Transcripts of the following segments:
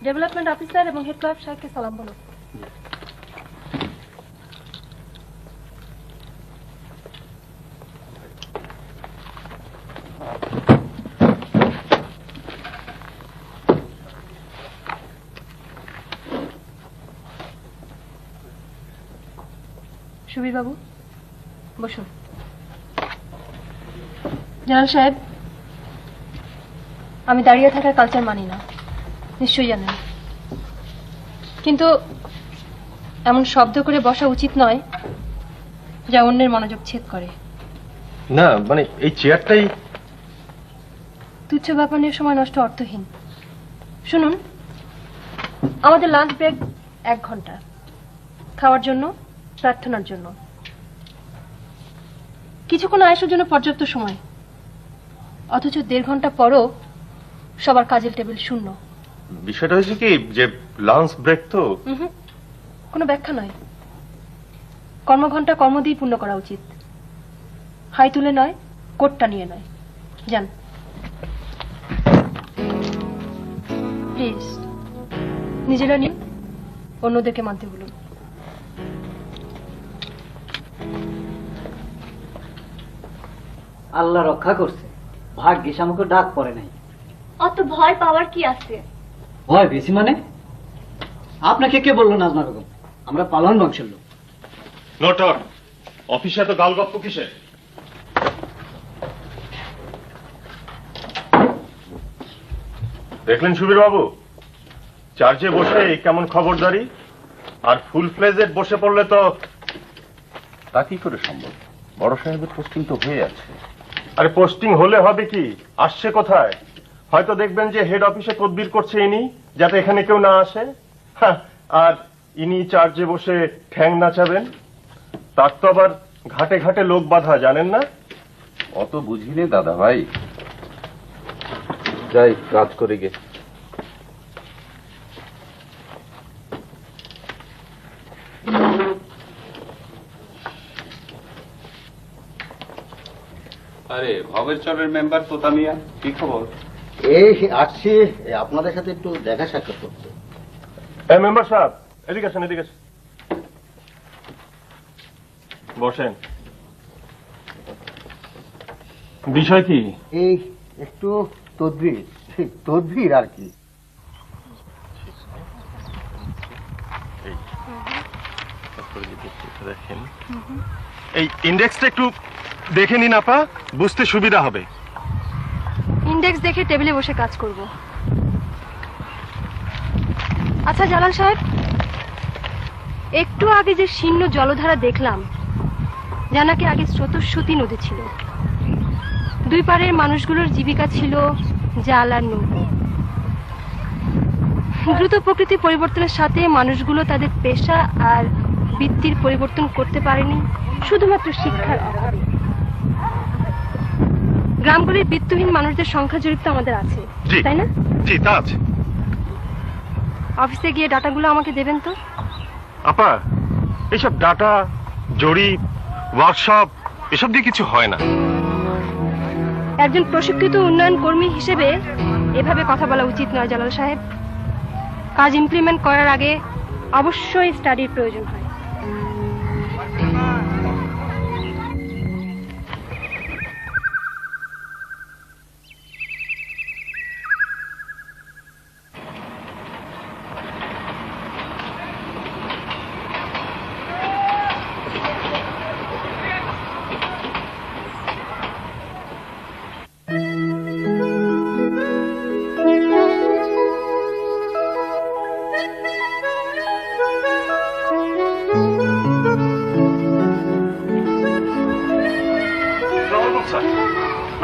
Development officer এবং head clerk সাহেবকে সালাম বলো। সুবীর বাবু বসুন। জনাব সাহেব, আমি দাঁড়িয়ে থাকার কালচার মানি না, নিশ্চয়ই জানেন, কিন্তু এমন শব্দ করে বসা উচিত নয় যা অন্যের মনোযোগ ছেদ করে। না মানে এই চেয়ারটাই তুচ্ছ ব্যাপার নিয়ে সময় নষ্ট অর্থহীন। শুনুন, আমাদের লাঞ্চ ব্রেক 1 ঘন্টা, খাওয়ার জন্য, প্রার্থনার জন্য, কিছুক্ষণ আয়েশের জন্য পর্যাপ্ত সময়, অথচ 1.5 ঘন্টা পরও সবার কাজের টেবিল শূন্য। বিষয়টা হয়েছে কি যে লাঞ্চ ব্রেক তো কোনো ব্যাখ্যা নয়, কর্মঘণ্টা কর্ম দিয়ে পূর্ণ করা উচিত। হাই তুলে নয়, কোটটা নিয়ে নয়। যান প্লিজ, নিজেরা নিন, অন্যদেরকে মানতে বলুন। আল্লাহ রক্ষা করছে, ভাগ্যিস আমাকে ডাক পড়ে নাই। অত ভয় পাওয়ার কি আছে? ভয় বেশি মানে? আপনাকে কে বললো নাজমা বেগম? আমরা পালন বংশের লোক। নটর অফিসে তো গালগপ্প কিসে? দেখলেন সুবীর বাবু, চার্জে বসে কেমন খবরদারি, আর ফুল ফ্লেজেড বসে পড়লে তো তা কি করে সম্ভব? বড় সাহেবের পোস্টিং তো হয়ে আছে। আরে পোস্টিং হলে হবে কি, আসছে কোথায়? হয়তো দেখবেন যে হেড অফিসে তদবির করছে ইনি, যাতে এখানে কেউ না আসে। আর ইনি চার্জে বসে ঠ্যাং নাচাবেন, তার তো আবার ঘাটে ঘাটে লোক বাঁধা, জানেন না? অত বুঝিনি দাদা ভাই, যাই কাজ করে গে। আরে ভবের চরের মেম্বার তোতা মিয়া, কি খবর? এই আসছি আপনাদের সাথে একটু দেখা সাক্ষাৎ করতে। মেম্বার সাহেব এদিকে আসেন, এদিকে আসেন, বসেন। বিষয় কি? এই একটু তদবির আর কি। দেখেন এই ইন্ডেক্সটা একটু দেখে নিন আপা, বুঝতে সুবিধা হবে। ইন্ডেক্স দেখে টেবিলে বসে কাজ করব। আচ্ছা জালাল সাহেব, একটু আগে যে শীর্ণ জলধারা দেখলাম, যা নাকি আগে স্রোতস্বতী নদী ছিল, দুই পারের মানুষগুলোর জীবিকা ছিল জাল আর নৌকো। দ্রুত প্রকৃতি পরিবর্তনের সাথে মানুষগুলো তাদের পেশা আর বৃত্তির পরিবর্তন করতে পারেনি শুধুমাত্র শিক্ষার অভাবে। গ্রামগুলির বৃত্তহীন মানুষদের সংখ্যা জরিপ তো আমাদের আছে, তাই না? জি তা আছে। অফিসে গিয়ে ডাটাগুলো আমাকে দেবেন তো। আপা এইসব ডাটা জরিপ ওয়ার্কশপ এসব দিয়ে কিছু হয় না। একজন প্রশিক্ষিত উন্নয়ন কর্মী হিসেবে এভাবে কথা বলা উচিত নয় জালাল সাহেব। কাজ ইমপ্লিমেন্ট করার আগে অবশ্যই স্টাডির প্রয়োজন হয়।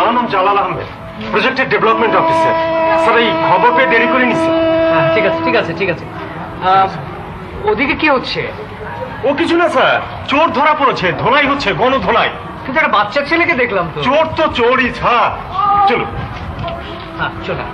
আমার নাম জালাল আহমেদ, প্রজেক্টের ডেভেলপমেন্ট অফিসার। স্যার এই খবর পেয়ে দেরি করে নিছি। হ্যাঁ, ঠিক আছে ঠিক আছে ঠিক আছে। ওদিকে কি হচ্ছে? ও কিছু না স্যার, চোর ধরা পড়েছে, ধোলাই হচ্ছে, গণধোলাই। কিন্তু একটা বাচ্চা ছেলেকে দেখলাম তো। চোর তো চোরই স্যার। চলো। হ্যাঁ চলে।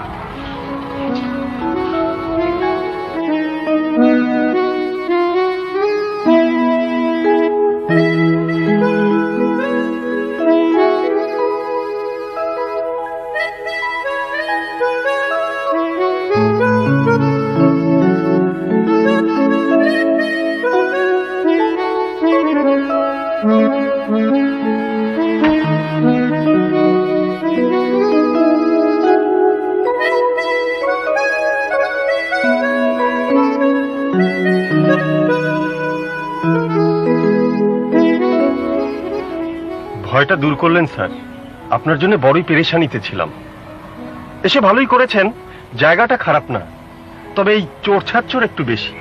ভয়টা দূর করলেন স্যার, আপনার জন্য বড়ই পেরেশানিতে ছিলাম। এসে ভালোই করেছেন, জায়গাটা খারাপ না, তবে এই চোর ছাচ্চোর একটু বেশি।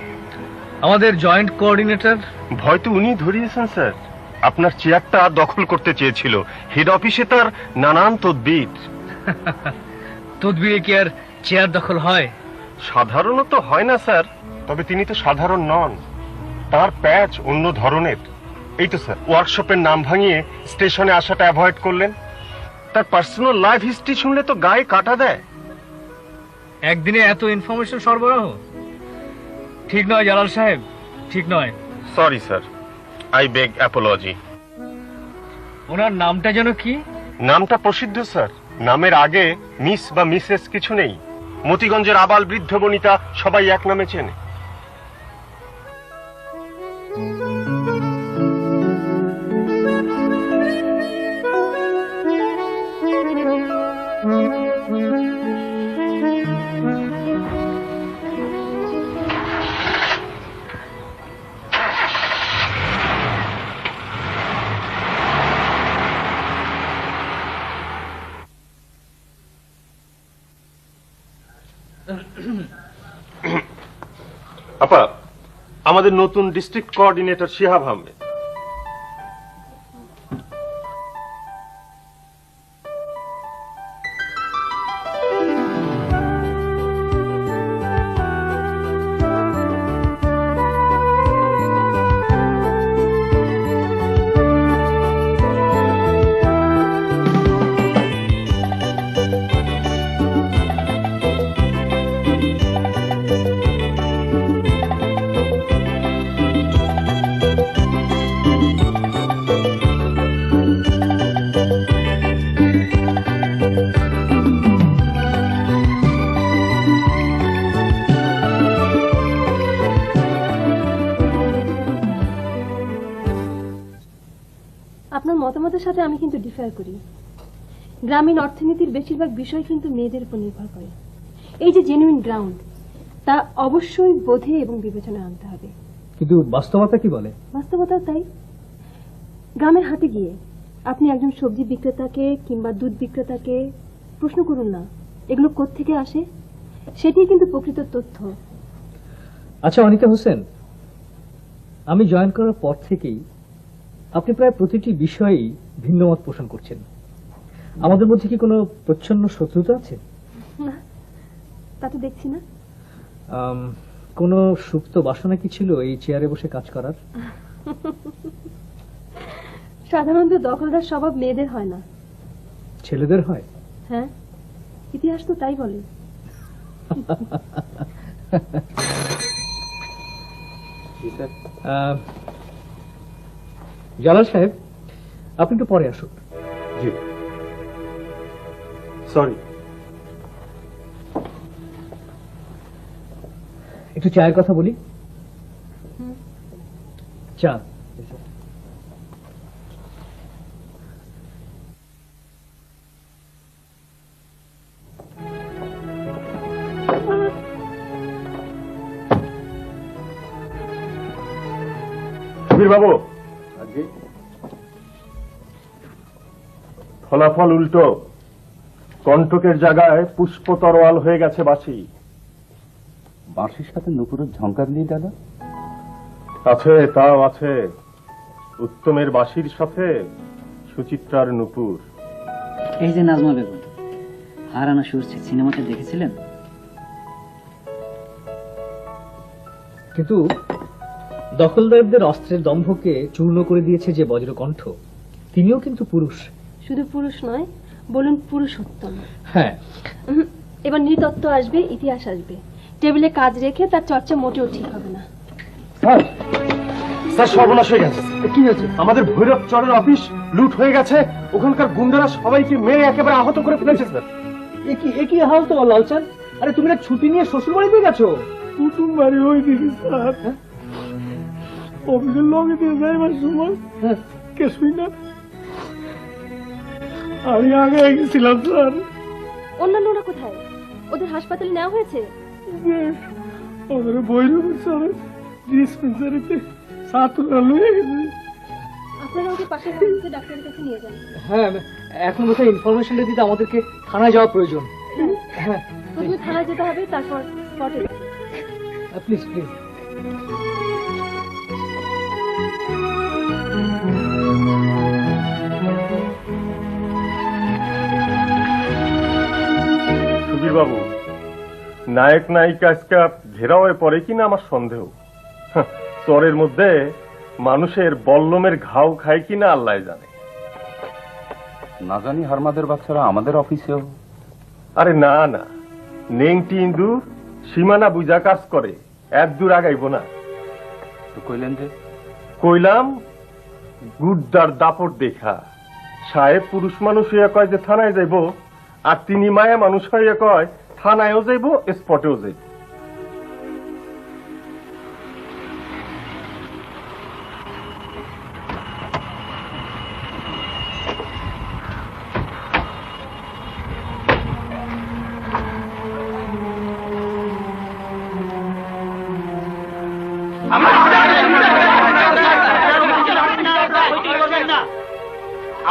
আমাদের জয়েন্ট কোঅর্ডিনেটর? ভয় তো উনি ধরিয়েছেন স্যার, আপনার চেয়ারটা দখল করতে চেয়েছিল। হেড অফিসে তার নানান তদবির। তদবিরে কি আর চেয়ার দখল হয়? সাধারণত হয় না স্যার, তবে তিনি তো সাধারণ নন, তার প্যাচ অন্য ধরনের। এই তো স্যার, ওয়ার্কশপের নাম ভাঙিয়ে স্টেশনে আসাটা অ্যাভয়েড করলেন। তার পার্সোনাল লাইফ হিস্ট্রি শুনলে তো গায়ে কাটা দেয়। একদিনে এত ইনফরমেশন সরবরাহ ঠিক নয় জালাল সাহেব, ঠিক নয়। Sorry sir, I beg apology. ওনার নামটা যেন কি? নামটা প্রসিদ্ধ স্যার, নামের আগে মিস বা মিসেস কিছু নেই। মতিগঞ্জের আবাল বৃদ্ধ বনিতা সবাই এক নামে চেনে। আপা, আমাদের নতুন ডিস্ট্রিক্ট কোঅর্ডিনেটর শিহাব আহমেদ। আপনার মতামতের সাথে আমি কিন্তু ডিফার করি। গ্রামীণ অর্থনীতির বেশিরভাগ বিষয় কিন্তু মেয়েদের উপর নির্ভর করে। এই যে জেনুইন গ্রাউন্ড, তা অবশ্যই বোধে এবং বিবেচনায় আনতে হবে। কিন্তু বাস্তবতা কি বলে? বাস্তবতা তাই। গ্রামের হাটে গিয়ে আপনি একজন সবজি বিক্রেতাকে কিংবা দুধ বিক্রেতাকে প্রশ্ন করুন না এগুলো কোত্থেকে আসে, সেটি কিন্তু প্রকৃত তথ্য। আচ্ছা অনিতা হোসেন, আমি জয়েন করার পর থেকেই আপনি প্রায় প্রতিটি বিষয়েই ভিন্ন মত পোষণ করছেন। আমাদের মধ্যে কি কোনো প্রচ্ছন্ন শত্রুতা আছে? না, তা তো দেখছি না। কোনো সুপ্ত বাসনা কি ছিল এই চেয়ারে বসে কাজ করার? সাধারণত দখলদার স্বভাব মেয়েদের হয় না, ছেলেদের হয়। হ্যাঁ, ইতিহাস তো তাই বলে। জালাল সাহেব, আপনি একটু পরে আসুন। জি সরি। একটু চায়ের কথা বলি। চা। বাবু, ফলাফল উল্টো, কণ্ঠকের জায়গায় পুষ্প তরোয়াল হয়ে গেছে বাঁশি। বাঁশির সাথে নুপুরের ঝঙ্কার নেই দাদা? আছে, তাও আছে। উত্তমের বাঁশির সাথে সুচিত্রার নুপুর। এই যে নাজমা বেগম, হারানো সুর সিনেমাটা দেখেছিলেন? কিন্তু দখলদারদের অস্ত্রের দম্ভকে চূর্ণ করে দিয়েছে যে বজ্রকণ্ঠ, তিনিও কিন্তু পুরুষ। শুধু পুরুষ নয়, বলুন পুরুষোত্তম। হ্যাঁ, এবার নৃতত্ত্ব আসবে, ইতিহাস আসবে। টেবিলে কাজ রেখে তার চর্চা মোটেও ঠিক হবে না। স্যার সর্বনাশ হয়ে গেছে। কি হয়েছে? আমাদের ভৈরব চরের অফিস লুট হয়ে গেছে। ওখানকার গুন্ডারা সবাইকে মেরে একেবারে আহত করে ফেলেছে স্যার। একই হাল তো লালচাঁদ। আরে তুমি না ছুটি নিয়ে শ্বশুর বাড়িতে গেছো? কুটুম বাড়ি হয়ে দিদি স্যার, অফিসের লগে দিয়ে যাইবার সময় কিছুই না, আমি আগে গেছিলাম স্যার। অন্যান্যরা কোথায়? ওদের হাসপাতালে নেওয়া হয়েছে? ওদের বৈরব স্যার ডিসপেন্সারিতে ছাত্ররা লয়ে গেছে। আপনারা ওকে পাশের ডাক্তারের কাছে নিয়ে যান। হ্যাঁ, এখন বোধহয় ইনফরমেশনটা দিতে আমাদেরকে থানায় যাওয়া প্রয়োজন। হ্যাঁ, প্রথমে থানায় যেতে হবে, তারপর স্পটে। Please please. সুধীর বাবু, নায়ক নায়িকা আজকে ঘেরাও হয়ে পড়ে কিনা আমার সন্দেহ। চরের মধ্যে মানুষের বল্লমের ঘাও খায় কিনা আল্লাহ জানে। না জানি হারমাদের বাচ্চারা আমাদের অফিসেও। আরে না না, নেংটি ইন্দু সীমানা বুঝা কাজ করে, এক দূর আগাইব না। তো কইলেন যে? কইলাম গুড্ডার দাপট দেখা সাহেব পুরুষ মানুষ হইয়া কয় যে থানায় যাইব, আর তিনি মায়া মানুষ হইয়া কয় থানায়ও যাইব, স্পটেও যাইব।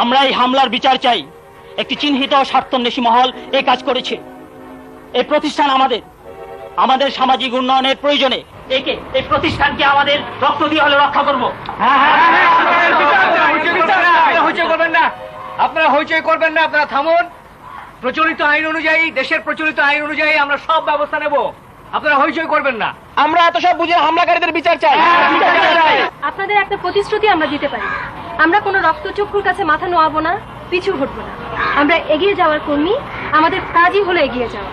আমরা এই হামলার বিচার চাই। একটি চিহ্নিত স্বার্থন্বেষী মহল এই কাজ করেছে। এই প্রতিষ্ঠান আমাদের সামাজিক উন্নয়নের প্রয়োজনে এই প্রতিষ্ঠানকে আমাদের রক্ত দিয়ে হলে রক্ষা করবো। হইচই করবেন না, আপনারা হইচই করবেন না, আপনারা থামুন। প্রচলিত আইন অনুযায়ী, দেশের প্রচলিত আইন অনুযায়ী আমরা সব ব্যবস্থা নেব। আপনারা হইচই করবেন না। আমরা এত সব বুঝে হামলাকারীদের বিচার চাই। আপনাদের একটা প্রতিশ্রুতি আমরা দিতে পারি, আমরা কোনো রক্তচক্ষুর কাছে মাথা নোয়াবো না, পিছু হটবো না। আমরা এগিয়ে যাওয়ার কর্মী, আমাদের কাজই হলো এগিয়ে যাওয়া।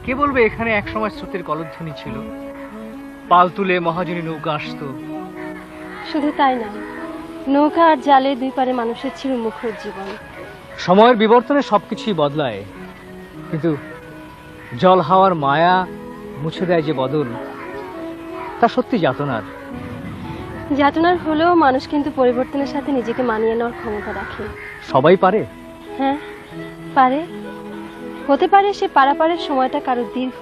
কে বলবে এখানে একসময় স্রোতের কলধ্বনি ছিল, পাল তুলে মহাজনী নৌকা আসতো। শুধু তাই না, নৌকা আর জালে দুই পারে মানুষের ছিল মুখর জীবন। সময়ের বিবর্তনে সবকিছুই বদলায়, কিন্তু জল হাওয়ার মায়া মুছে দেয় যে বদল, তা সত্যি যাতনার। যাতনার হলেও মানুষ কিন্তু পরিবর্তনের সাথে নিজেকে মানিয়ে নেওয়ার ক্ষমতা রাখে। সবাই পারে? হ্যাঁ পারে। হতে পারে সে পারাপারের সময়টা কারো দীর্ঘ,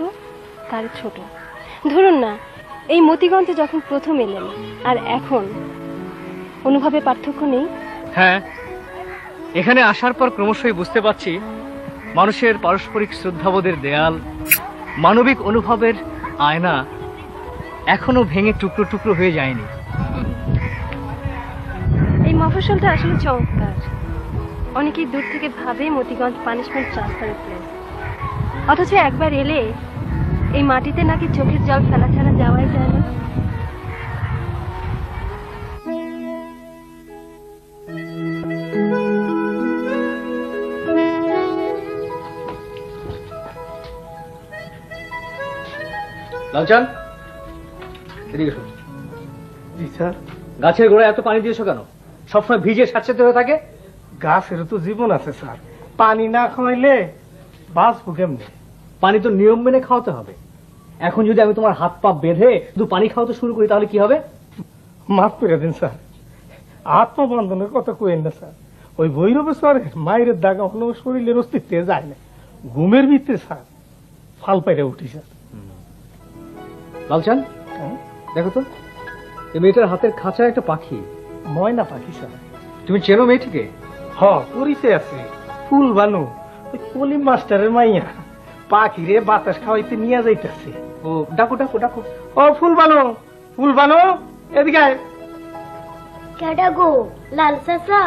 কারো ছোট। ধরুন না, এই মতিগঞ্জে যখন প্রথম এলেন আর এখন, অনুভবে পার্থক্য নেই? হ্যাঁ, এখানে আসার পর ক্রমশই বুঝতে পারছি মানুষের পারস্পরিক শ্রদ্ধাবোধের দেয়াল, মানবিক অনুভবের আয়না এখনো ভেঙে টুকরো টুকরো হয়ে যায়নি। এই মফস্বলটা আসলে চমৎকার। অনেকেই দূর থেকে ভাবে মতিগঞ্জ পানিশমেন্ট ট্রান্সফারের প্লেস, অথচ একবার এলে এই মাটিতে নাকি চোখের জল ফেলা ছাড়া যাওয়াই যায় না। লালচান, এদিকে শোন। জি স্যার। গাছের গোড়ায় এত পানি দিয়েছো কেন? সবসময় ভিজে স্যাঁতসেঁতে হয়ে থাকে। গাছের তো জীবন আছে স্যার, পানি না খাওয়াইলে বাঁচবো কেমনে? পানি তো নিয়ম মেনে খাওয়াতে হবে। এখন যদি আমি তোমার হাত পা বেঁধে শুধু পানি খাওয়াতে শুরু করি তাহলে কি হবে? মাফ করে দিন স্যার, আত্মবন্ধনের কথা কইেন না স্যার। ওই ভৈরবে স্যার মায়ের দাগা হলো শরীরের অস্তিত্বে যায় না, ঘুমের ভিতরে স্যার ফাল পাইরে উঠি স্যার। লালচান, দেখো তো, এই মেয়েটার হাতের খাঁচায় একটা পাখি। ময়না পাখি স্যার। তুমি চেনো মেয়েটিকে? হ, পরিচয় আছে, ফুল বানু, ওই কলিম মাস্টারের মাইয়া। পাখি রে বাতাস খাওয়াইতে নিয়ে যাইতেছে। ও, ডাকো ডাকো ডাকো। ও ফুল বানু, ফুল বানু, এদিকে আয়। কেডা গো, লাল চাচা?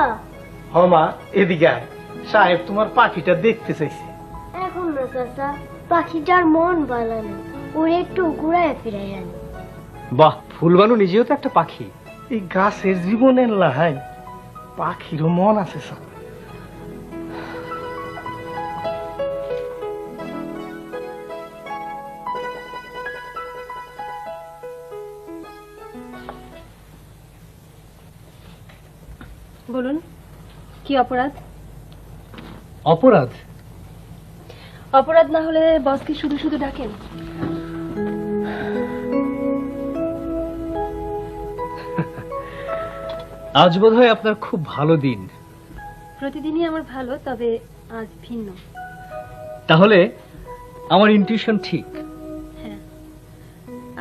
হ মা, এদিকে আয়। সাহেব তোমার পাখিটা দেখতে চাইছে। এখন না চাচা, পাখিটার মন ভালো না, ওরে একটু ঘুরায় ফিরাই আনি। বাহ, ফুলবানু নিজেও তো একটা পাখি। এই গাছের জীবনের লাহাই পাখিরও মন আছে স্যার। বলুন, কি অপরাধ? অপরাধ? অপরাধ না হলে বসকে শুধু শুধু ডাকেন? আজ বোধহয় আপনার খুব ভালো দিন। প্রতিদিনই আমার ভালো, তবে আজ ভিন্ন। তাহলে আমার ইনটিউশন ঠিক। হ্যাঁ,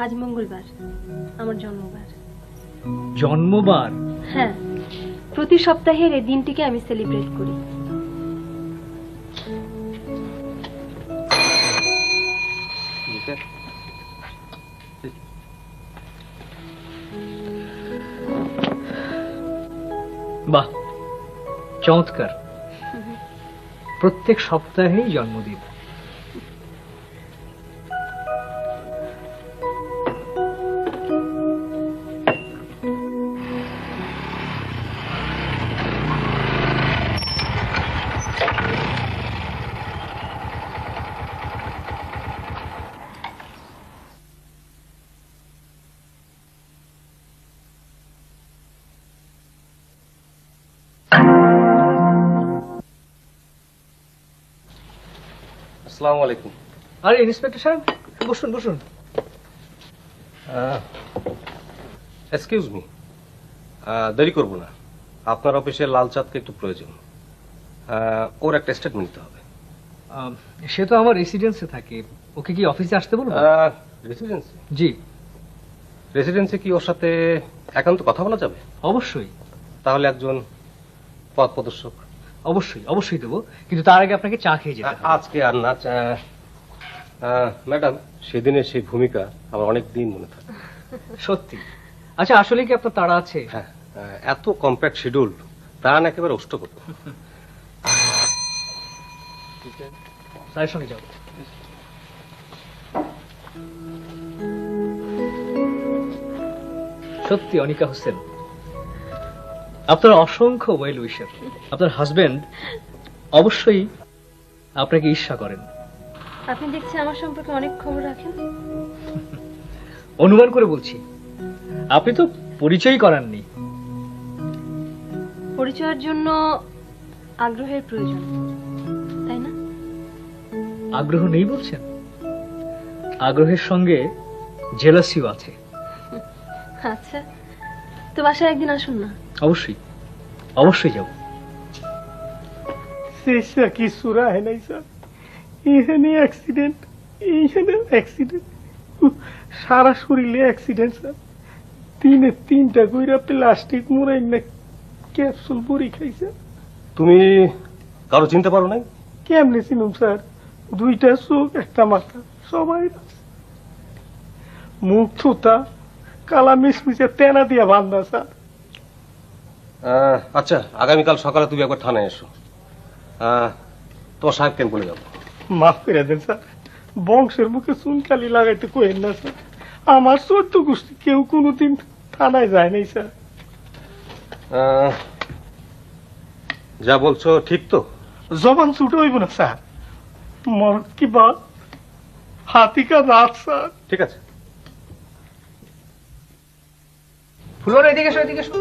আজ মঙ্গলবার, আমার জন্মবার। জন্মবার? হ্যাঁ, প্রতি সপ্তাহের এই দিনটিকে আমি সেলিব্রেট করি। বাহ, চমৎকার। প্রত্যেক সপ্তাহেই জন্মদিন। আসসালামু আলাইকুম। আরে ইন্সপেক্টর সাহেব, বসুন বসুন। এক্সকিউজ মি, দেরি করব না। আপনার অফিসে লাল চাঁদকে একটু প্রয়োজন। ওর একটা স্টেটমেন্ট নিতে হবে। সে তো আমার রেসিডেন্সে থাকে, ওকে কি অফিসে আসতে বলবো? রেসিডেন্সি? জি। রেসিডেন্সি কি ওর সাথে একান্ত কথা বলা যাবে? অবশ্যই। তাহলে একজন পথ প্রদর্শক? অবশ্যই অবশ্যই দেবো, কিন্তু তার আগে আপনাকে চা খেয়ে যেতে হবে। আজকে আর না। ম্যাডাম, সেদিনের সেই ভূমিকা আমার অনেক দিন মনে থাকে। সত্যি? আচ্ছা, আসলে কি আপনার তাড়া আছে? হ্যাঁ, এত কম্প্যাক্ট শিডিউল, তা না একেবারে অষ্ট করবো। স্যারের সঙ্গে যাবো। সত্যি অনিকা হোসেন, আপনার অসংখ্য ওয়েল উইশার। আপনার হাজবেন্ড অবশ্যই আপনাকে ঈর্ষা করেন। আপনি দেখছি আমার সম্পর্কে অনেক খবর রাখেন। অনুমান করে বলছি, আপনি তো পরিচয় করাননি। পরিচয়ের জন্য আগ্রহের প্রয়োজন, তাই না? আগ্রহ নেই বলছেন? আগ্রহের সঙ্গে জেলাসিও আছে। আচ্ছা, তো বাসায় একদিন আসুন না। অবশ্যই অবশ্যই যাব। শেষা কি সুরা হয় নাই স্যার, এখানে অ্যাক্সিডেন্ট, এইখানে অ্যাক্সিডেন্ট, সারা শরীরে অ্যাক্সিডেন্ট স্যার। দিনে 3টা কইরা প্লাস্টিক মুড়াই না ক্যাপসুল বড়ি খাইছে। তুমি কারো চিনতে পারো নাই? কেমনে চিনুম স্যার, 2টা চোখ, একটা মাথা, সবাই মুখ থুতা, কালা মিশমিশে তেনা দিয়া বান্ধা স্যার। আচ্ছা, আগামীকাল সকালে তুমি একবার থানায় এসো। তোমার সাহেব কেন বলে যাবো। মাফ করে দেন স্যার, বংশের মুখে চুনকালি লাগাইতে কইেন না স্যার। আমার 14 গোষ্ঠী কেউ কোনোদিন থানায় যায় নাই স্যার। যা বলছো ঠিক তো? জবান ছুটে হইব না স্যার, মরদ কি বাত, হাতি কা দাঁত স্যার। ঠিক আছে, ফুলবানু এদিকে এসো, এদিকে এসো।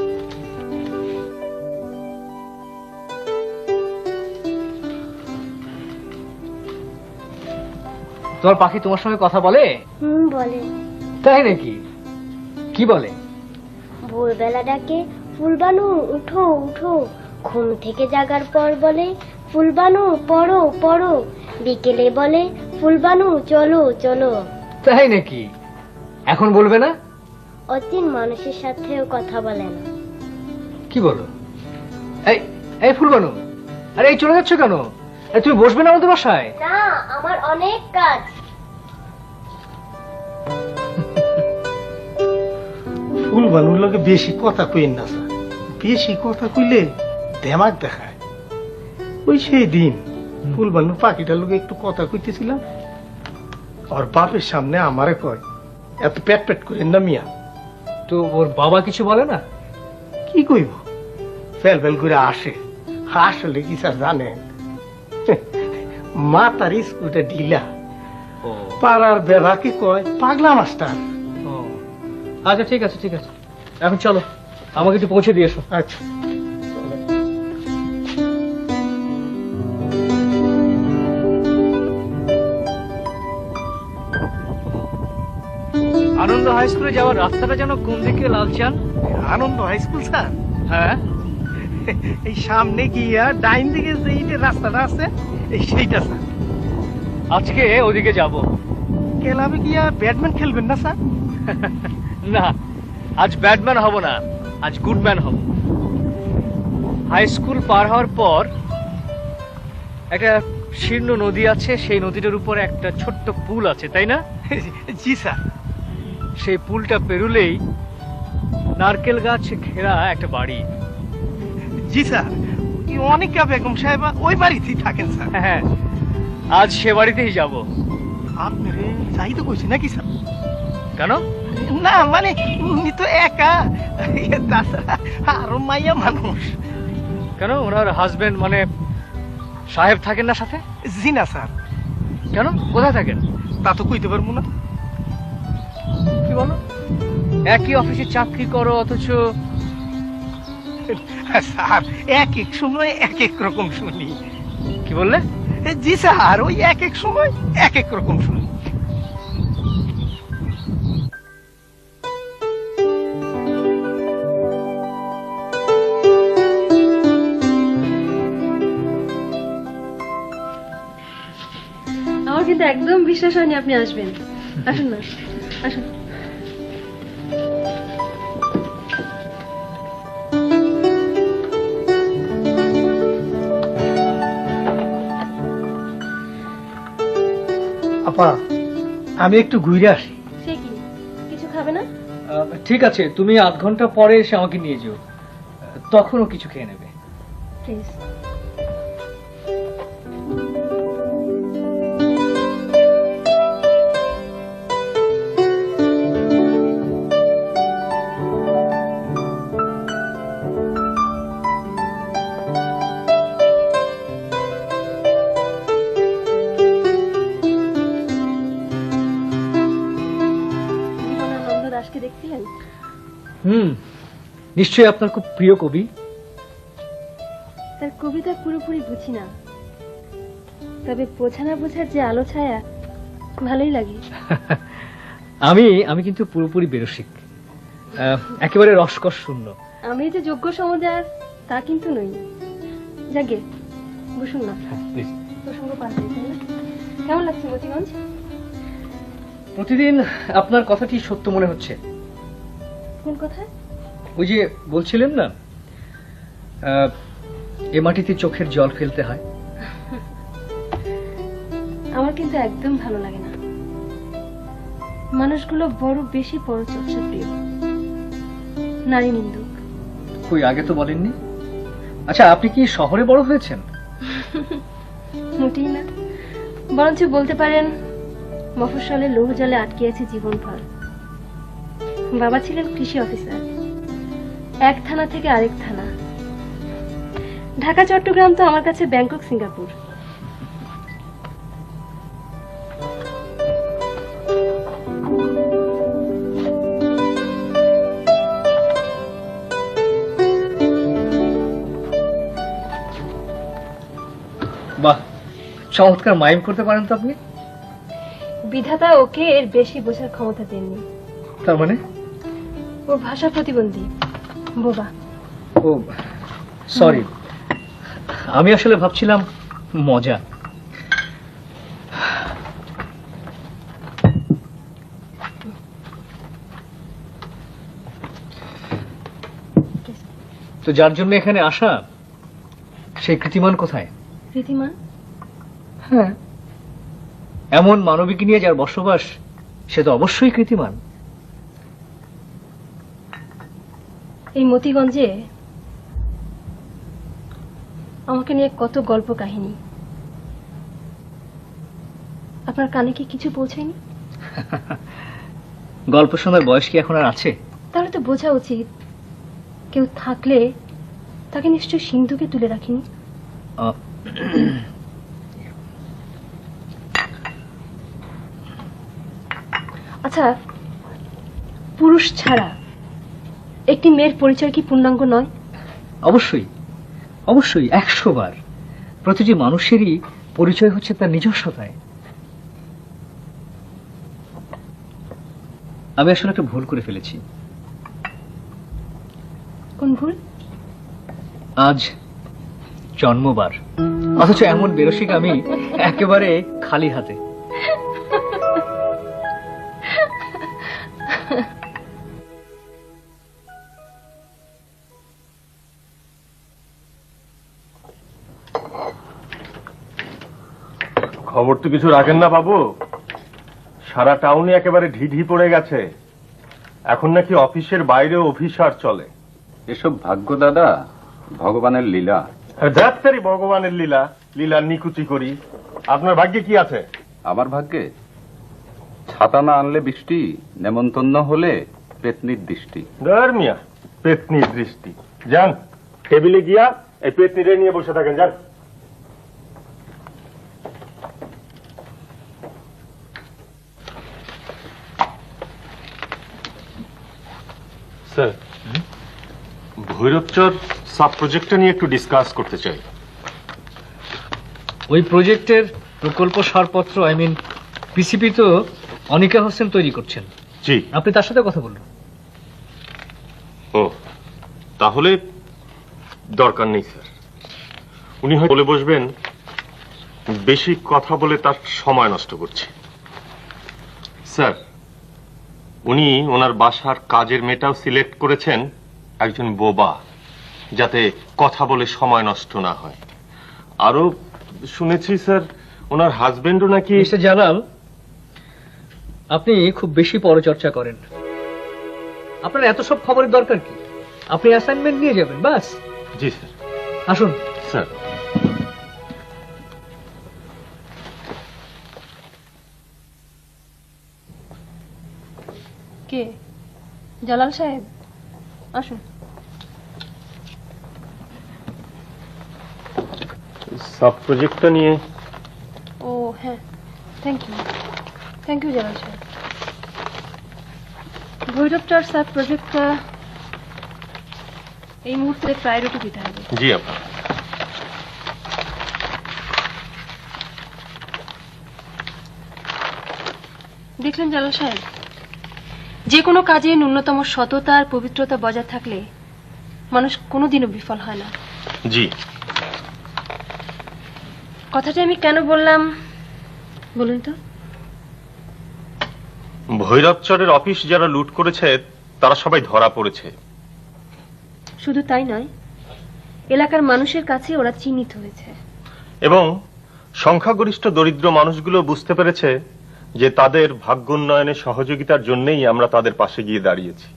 তোমার পাখি তোমার সঙ্গে কথা বলে? বলে। তাই নাকি? কি বলে? ভোরবেলা ডাকে, ফুলবানু উঠো উঠো। ঘুম থেকে জাগার পর বলে, ফুলবানু পড়ো পড়ো। বিকেলে বলে, ফুলবানু চলো চলো। তাই নাকি? এখন বলবে না? অচিন মানুষের সাথেও কথা বলে না। কি বলো? এই এই ফুলবানু, আরে এই চলে যাচ্ছ কেন? তুমি বসবে না আমাদের বাসায়? না, আমার অনেক কাজ। ফুলবানুর লগে বেশি কথা কইন না স্যার, বেশি কথা কইলে দেমাগ দেখায়। ওই সেই দিন ফুলবানুর পাখিটার লগে একটু কথা কইতেছিলাম, আর বাপের সামনে আমারে কয়, এত পেট পেট করেন না মিয়া। তো ওর বাবা কিছু বলে না? কি কইব, ফেল ফেল করে আসে। আসলে কি স্যার জানেন, মা তার স্কুলটা ঢিলা, পাড়ার বেড়াকে কয় পাগলা মাস্টার। আচ্ছা ঠিক আছে, ঠিক আছে, এখন চলো, আমাকে একটু পৌঁছে দিয়ে এসো। আচ্ছা। আনন্দ হাই স্কুলে যাওয়ার রাস্তাটা যেন কোন দিকে, লালচান? আনন্দ হাই স্কুল স্যার? হ্যাঁ, এই সামনে গিয়া ডাইন দিকে যে রাস্তাটা আছে, এই সেইটা স্যার। আজকে ওদিকে যাব। ক্লাবে গিয়া ব্যাডমিন্টন খেলবেন না স্যার? না, আজ ব্যাটম্যান হব না, আজ গুডম্যান হব। হাই স্কুল পার হওয়ার পর একটা শীর্ণ নদী আছে, সেই নদীটার উপরে একটা ছোট্ট পুল আছে, তাই না? জি স্যার। সেই পুলটা পেরুলেই নারকেল গাছ ঘেরা একটা বাড়ি। জি স্যার, অনিকা বেগম সাহেবা ওই বাড়িতেই থাকেন স্যার। হ্যাঁ, আজ সে বাড়িতেই যাব। আপনারে যাইতে কইছি নাকি স্যার? কেন? না মানে উনি তো একা, তাছাড়া আরো মাইয়া মানুষ। কেন, ওনার হাজবেন্ড মানে সাহেব থাকেন না সাথে? জি না স্যার। কেন, কোথায় থাকেন? তা তো কইতে পারবো না। কি বলো, একই অফিসে চাকরি করো অথচ? স্যার এক এক সময় এক এক রকম শুনি। কি বললে? জি স্যার, ওই এক এক সময় এক এক রকম শুনি। আমার কিন্তু একদম বিশ্বাস হয়নি আপনি আসবেন। আসুন না, আসুন। আপা, আমি একটু ঘুরে আসি। সে কি, কিছু খাবে না? ঠিক আছে, তুমি আধ ঘন্টা পরে এসে আমাকে নিয়ে যেও, তখনও কিছু খেয়ে নেবে। প্লিজ। জীবনানন্দ দাশকে দেখছিলেন? নিশ্চয়ই আপনার খুব প্রিয় কবি। তার কবিতা পুরোপুরি বুঝি না, তবে বোঝা না বোঝার যে আলো ছায়া, ভালোই লাগে। আমি কিন্তু পুরোপুরি বেরসিক, একেবারে রসকস শূন্য। আমি যে যোগ্য সমুদার তা কিন্তু নই। যাকে বসুন না, প্রসঙ্গ পাল্টাই, তাই না? কেমন লাগছে মতিগঞ্জ? প্রতিদিন আপনার কথাটি সত্য মনে হচ্ছে। কোন কথা? ওই যে বলছিলেন না, এ মাটিতে চোখের জল ফেলতে হয়। আমার কিন্তু একদম ভালো লাগে না। মানুষগুলো বড় বেশি পরচর্চা প্রিয়, নারী নিন্দুক। কই, আগে তো বলেননি। আচ্ছা, আপনি কি শহরে বড় হয়েছেন? মোটেই না, বরঞ্চ বলতে পারেন মফস্বলে লৌহ জলে আটকে আছে জীবনভর। বাবা ছিলেন কৃষি অফিসার, এক থানা থেকে আরেক থানা। ঢাকা চট্টগ্রাম তো আমার কাছে ব্যাংকক সিঙ্গাপুর। বাহ, চমৎকার মাইম করতে পারেন তো আপনি। বিধাতা ওকে এর বেশি বোঝার ক্ষমতা দেননি। তার মানে? ওর ভাষা প্রতিবন্ধী, বোবা। ও সরি, আমি আসলে ভাবছিলাম মজা। তো যার জন্য এখানে আসা, সেই কৃতিমান কোথায়? রীতিমান? হ্যাঁ, এমন মানবিক নিয়ে যার বসবাস, সে তো অবশ্যই কৃতিমান। এই মতিগঞ্জে আমাকে নিয়ে কত গল্প কাহিনী, আপনার কানে কি কিছু পৌঁছায়নি? গল্প শোনার বয়স কি এখন আর আছে? তাহলে তো বোঝা উচিত, কেউ থাকলে তাকে নিশ্চয় সিন্ধুকে তুলে রাখিনি। আচ্ছা, পুরুষ ছাড়া একটি মেয়ের পরিচয় কি পূর্ণাঙ্গ নয়? অবশ্যই, অবশ্যই, 100 বার। প্রতিটি মানুষেরই পরিচয় হচ্ছে তার নিজস্বতায়। আমি আসলে একটা ভুল করে ফেলেছি। কোন ভুল? আজ জন্মবার, অথচ এমন বেরসিক আমি একেবারে খালি হাতে। খবর তো কিছু রাখেন না বাবু? সারা টাউনে একেবারে ঢিঢি পড়ে গেছে। এখন নাকি অফিসের বাইরে অভিসার চলে। এসব ভাগ্য দাদা, ভগবানের লীলা। যাত্রারি ভগবানের লীলা, লীলার নিকুচি করি। আপনার ভাগ্যে কি আছে? আমার ভাগ্যে ছাতা না আনলে বৃষ্টি, নেমন্তন্ন হলে পেতনির দৃষ্টি। মিয়া, পেতনির দৃষ্টি। যান টেবিলে গিয়া এই পেতনিরে নিয়ে বসে থাকেন, যান। স্যার, ভৈরবচর সাব প্রজেক্টটা নিয়ে একটু ডিসকাস করতে চাই। ওই প্রজেক্টের প্রকল্প সারপত্র, পিসিপি তো অনিকা হোসেন তৈরি করছেন। জি। আপনি তার সাথে কথা বলুন। ও, তাহলে দরকার নেই স্যার। উনি হয়তো বলে বসবেন বেশি কথা বলে তার সময় নষ্ট করছে। স্যার, উনি ওনার বাসার কাজের মেয়েটাও সিলেক্ট করেছেন একজন বোবা, যাতে কথা বলে সময় নষ্ট না হয়। আরো শুনেছি স্যার, ওনার হাজবেন্ডও নাকি। মিস্টার জালাল, আপনি খুব বেশি পরচর্চা করেন। আপনার এত সব খবরের দরকার কি? আপনি অ্যাসাইনমেন্ট নিয়ে যাবেন, বাস। জি স্যার। আসুন স্যার। কে? জালাল সাহেব, আসুন। সাব প্রজেক্টটা নিয়ে। ও হ্যাঁ, থ্যাংক ইউ জালাল সাহেব। ভৈরবচর সাব প্রজেক্টটা এই মুহূর্তে প্রায়োরিটি দিতে হবে। জি আপা। দেখলেন জালাল সাহেব, যে কোনো কাজে ন্যূনতম সততা আর পবিত্রতা বজায় থাকলে মানুষ কোনোদিনও বিফল হয় না। জি। কথাটা আমি কেন বললাম বলুন তো? ভৈরবচরের অফিস যারা লুট করেছে তারা সবাই ধরা পড়েছে। শুধু তাই নয়, এলাকার মানুষের কাছে ওরা চিহ্নিত হয়েছে। এবং সংখ্যাগরিষ্ঠ দরিদ্র মানুষগুলো বুঝতে পেরেছে যে তাদের ভাগ্যোন্নয়নে সহযোগিতার জন্যই আমরা তাদের পাশে গিয়ে দাঁড়িয়েছি।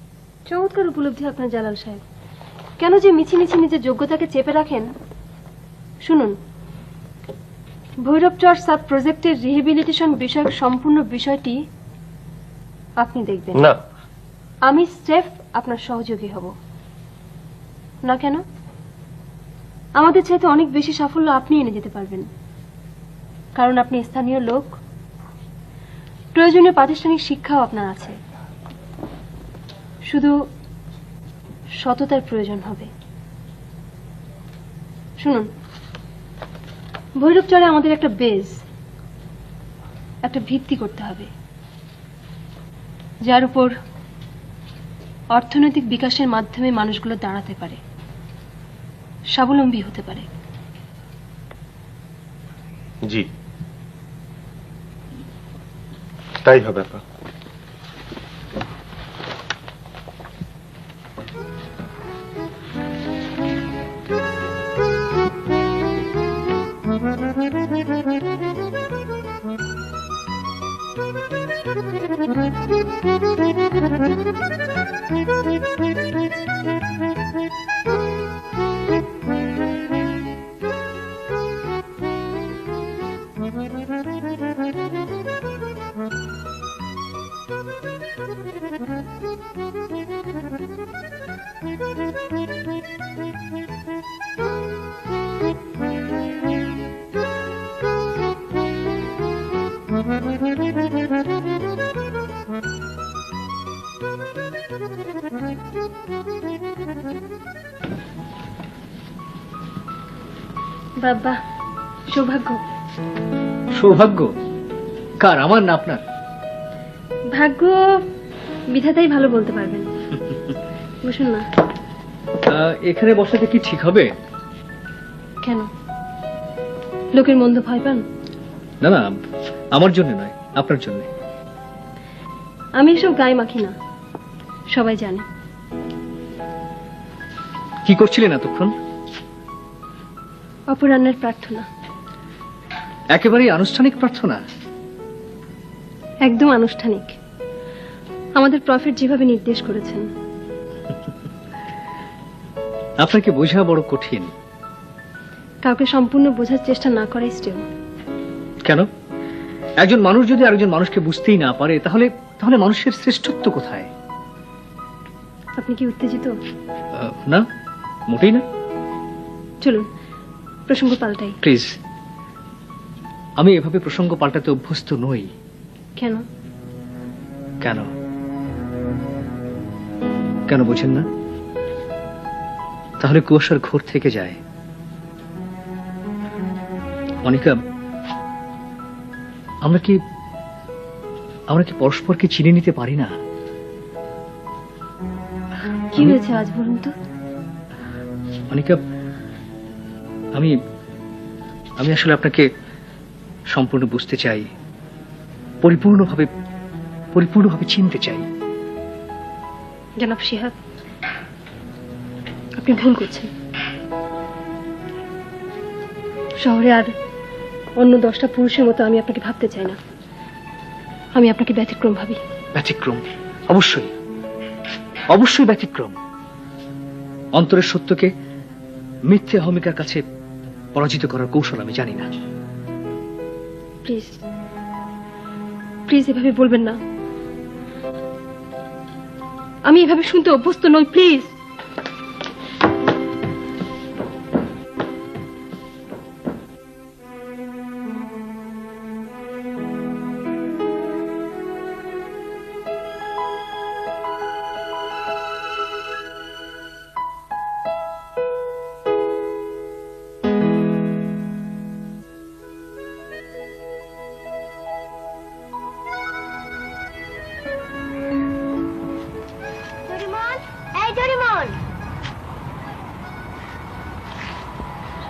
চমৎকার উপলব্ধি আপনার জালাল সাহেব। কেন যে মিছিমিছি নিজের যোগ্যতাকে চেপে রাখেন? শুনুন, ভৈরবচর সাব প্রজেক্টের রিহেবিলিটেশন বিষয়ক সম্পূর্ণ বিষয়টি আপনি দেখবেন। না, আমি স্রেফ আপনার সহযোগী হব। না কেন? আমাদের চাইতে অনেক বেশি সাফল্য আপনি এনে যেতে পারবেন, কারণ আপনি স্থানীয় লোক। প্রয়োজনীয় প্রাতিষ্ঠানিক শিক্ষাও আপনার আছে, শুধু সততার প্রয়োজন হবে। শুনুন, ভৈরব চরে আমাদের একটা বেস, একটা ভিত্তি করতে হবে, যার উপর অর্থনৈতিক বিকাশের মাধ্যমে মানুষগুলো দাঁড়াতে পারে, স্বাবলম্বী হতে পারে। জি, তাই হবে আপা। বাবা, সৌভাগ্য। সৌভাগ্য কার, আমার না আপনার? ভাগ্য বিধাতাই ভালো বলতে পারবেন। বসুন না। এখানে বসাটা কি ঠিক হবে? কেন, লোকের মন্দ ভয় পান? না না, আমার জন্য নয়, আপনার জন্য। আমি এসব গায়ে মাখি না, সবাই জানে। কি করছিলেন এতক্ষণ? অপরাহ্নের প্রার্থনা। একেবারেই আনুষ্ঠানিক প্রার্থনা? একদম আনুষ্ঠানিক, আমাদের প্রফেট যেভাবে নির্দেশ করেছেন। আপনাকে বোঝা বড় কঠিন। কাউকে সম্পূর্ণ বোঝার চেষ্টা না করাই শ্রেয়। কেন? একজন মানুষ যদি আরেকজন মানুষকে বুঝতেই না পারে, তাহলে তাহলে মানুষের শ্রেষ্ঠত্ব কোথায়? আপনি কি উত্তেজিত? না, মোটেই না। চলুন প্রসঙ্গ পাল্টাই। প্লিজ। আমি এভাবে প্রসঙ্গ পাল্টাতে অভ্যস্ত নই। কেন? কেন কেন বোঝেন না? তাহলে কুয়াশার ঘোর থেকে যায়। অনিকা, আমরা কি পরস্পরকে চিনে নিতে পারি না? কি হয়েছে আজ বলুন তো? অনিকা, আমি আসলে আপনাকে সম্পূর্ণ বুঝতে চাই, পরিপূর্ণভাবে চিনতে চাই। জনাব শিহাব, আপনি ভুল করছেন। শহরে আর অন্য 10টা পুরুষের মতো আমি আপনাকে ভাবতে চাই না। আমি আপনাকে ব্যতিক্রম ভাবি। ব্যতিক্রম? অবশ্যই, অবশ্যই ব্যতিক্রম। অন্তরের সত্যকে মিথ্যে অহমিকার কাছে পরাজিত করার কৌশল আমি জানি না। প্লিজ প্লিজ এভাবে বলবেন না। আমি এভাবে শুনতে অভ্যস্ত নই। প্লিজ।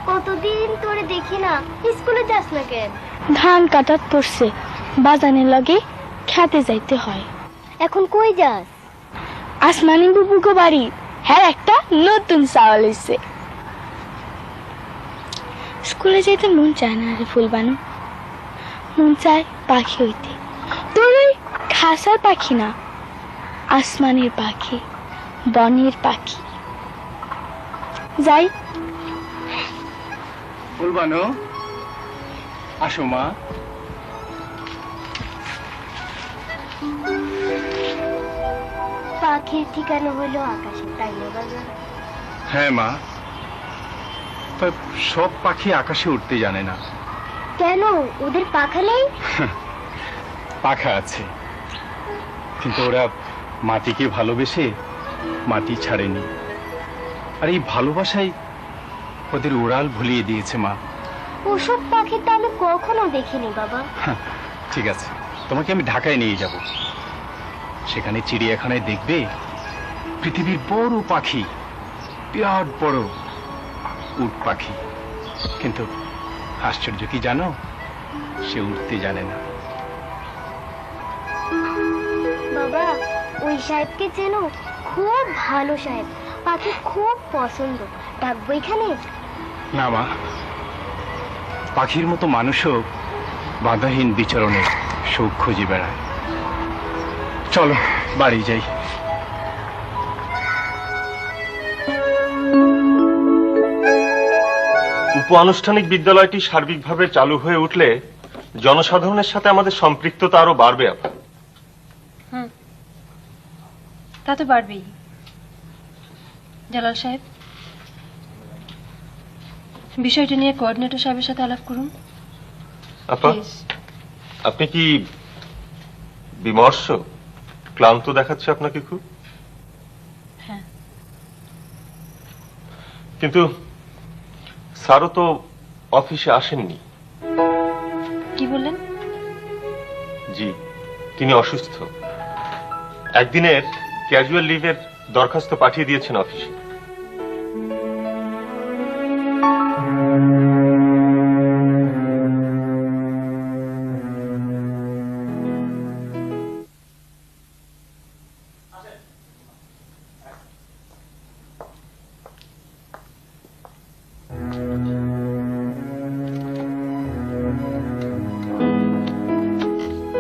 কতদিন তোরে দেখি না, স্কুলে যাস না কেন? ধান কাটার পড়ছে, বাজানের লগে খেতে যাইতে হয়। এখন কই যাস? আসমানি বুবুকে বাড়ি, হ্যাঁ একটা নতুন চাওয়াল হইছে। স্কুলে যেতে মন চায় না রে ফুলবানু, মন চায় পাখি হইতে। তোর ওই খাসার পাখি না, আসমানের পাখি, বনের পাখি। যাই। ফুলবানু, আসো মা। পাখির ঠিকানা হলো আকাশে, তাই না বাবা? হ্যাঁ মা, সব পাখি আকাশে উঠতে জানে না। কেন, ওদের পাখা নেই? পাখা আছে, কিন্তু ওরা মাটিকে ভালোবেসে মাটি ছাড়েনি। আর এই ভালোবাসাই ওদের উড়াল ভুলিয়ে দিয়েছে মা। ওসব পাখি তো আমি কখনো দেখিনি বাবা। ঠিক আছে, তোমাকে আমি ঢাকায় নিয়ে যাব। সেখানে চিড়িয়াখানায় দেখবে পৃথিবীর বড় পাখি, বিরাট বড় উট পাখি। কিন্তু আশ্চর্য কি জানো, সে উঠতে জানে না। বাবা ওই সাহেবকে চেনো? খুব ভালো সাহেব, পাখি খুব পছন্দ। ডাকবো এখানে? না মা, পাখির মতো মানুষও বাধাহীন বিচরণে সুখ খুঁজে বেড়ায়। চলো বাড়ি যাই। উপ আনুষ্ঠানিক বিদ্যালয়টি সার্বিকভাবে চালু হয়ে উঠলে জনসাধারণের সাথে আমাদের সম্পৃক্ততা আরো বাড়বে আপা। তা তো বাড়বেই। জালাল সাহেব, বিষয়টি নিয়ে কোঅর্ডিনেটর সাহেবের সাথে আলাপ করুন। আপা, আপনি কি বিমর্ষ, ক্লান্ত দেখাচ্ছে আপনাকে খুব? হ্যাঁ। কিন্তু স্যারও তো অফিসে আসেননি। কি বললেন? জি, তিনি অসুস্থ। একদিনের ক্যাজুয়াল লিভের দরখাস্ত পাঠিয়ে দিয়েছেন অফিসে।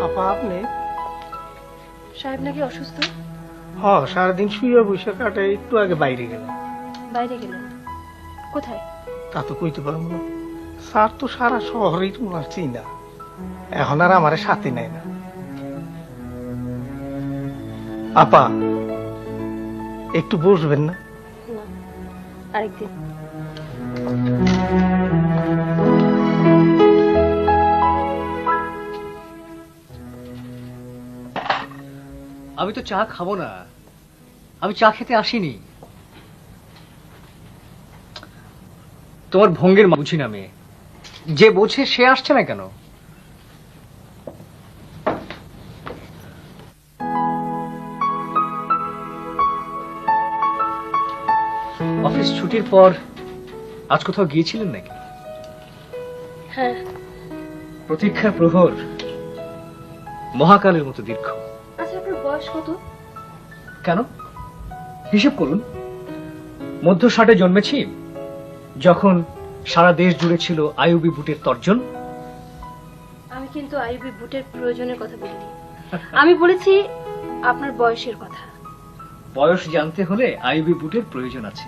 আপা আপনি? সাহেব নাকি অসুস্থ? সারাদিন শুয়ে বসে কাটে, একটু আগে বাইরে গেলাম। বাইরে গেলেন? কোথায়? তা তো কইতে পারবো না। স্যার তো সারা শহরেই তোমার চিনা, এখন আর আমার সাথে নেয় না। আপা একটু বসবেন না? আরেকদিন। আমি তো চা খাবো না, আমি চা খেতে আসিনি। তোমার ভঙ্গের বুঝি না মেয়ে, যে বোঝে সে আসছে না কেন? অফিস ছুটির পর আজ কোথাও গিয়েছিলেন নাকি? হ্যাঁ। প্রতীক্ষার প্রহর মহাকালের মতো দীর্ঘ। আচ্ছা, আপনার বয়স কত? কেন? হিসেব করুন। মধ্য 60-এ জন্মেছি, যখন সারা দেশ জুড়ে ছিল আইউবি বুটের তর্জন। আমি কিন্তু আইউবি বুটের প্রয়োজনের কথা বলিনি, আমি বলেছি আপনার বয়সের কথা। বয়স জানতে হলে আইউবি বুটের প্রয়োজন আছে,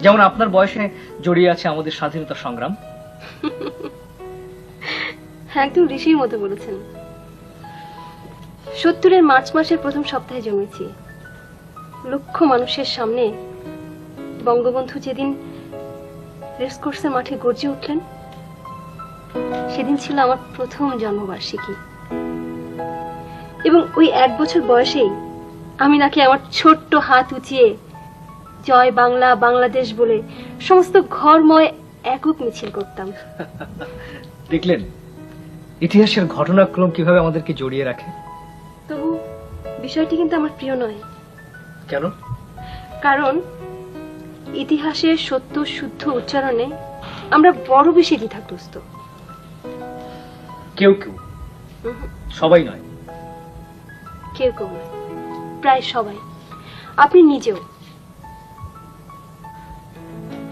যেমন আপনার বয়সে জড়িয়ে আছে আমাদের স্বাধীনতা সংগ্রাম। হ্যাঁ, একদম ঋষির মতো বলেছেন। 70-এর মার্চ মাসের প্রথম সপ্তাহে জন্মেছি। লক্ষ মানুষের সামনে বঙ্গবন্ধু যেদিন রেসকোর্সের মাঠে গর্জে উঠলেন, সেদিন ছিল আমার প্রথম জন্মবার্ষিকী। এবং ওই 1 বছর বয়সেই আমি নাকি আমার ছোট্ট হাত উঁচিয়ে জয় বাংলা, বাংলাদেশ বলে সমস্ত ঘরময় একক মিছিল করতাম। দেখলেন ইতিহাসের ঘটনাক্রম কিভাবে আমাদেরকে জড়িয়ে রাখে। তবু বিষয়টি কিন্তু আমার প্রিয় নয়। কেন? কারণ ইতিহাসের সত্য শুদ্ধ উচ্চারণে আমরা বড় বেশি দ্বিধাগ্রস্ত। কেউ কেউ, সবাই নয়। কেউ কেউ নয়, প্রায় সবাই। আপনি নিজেও।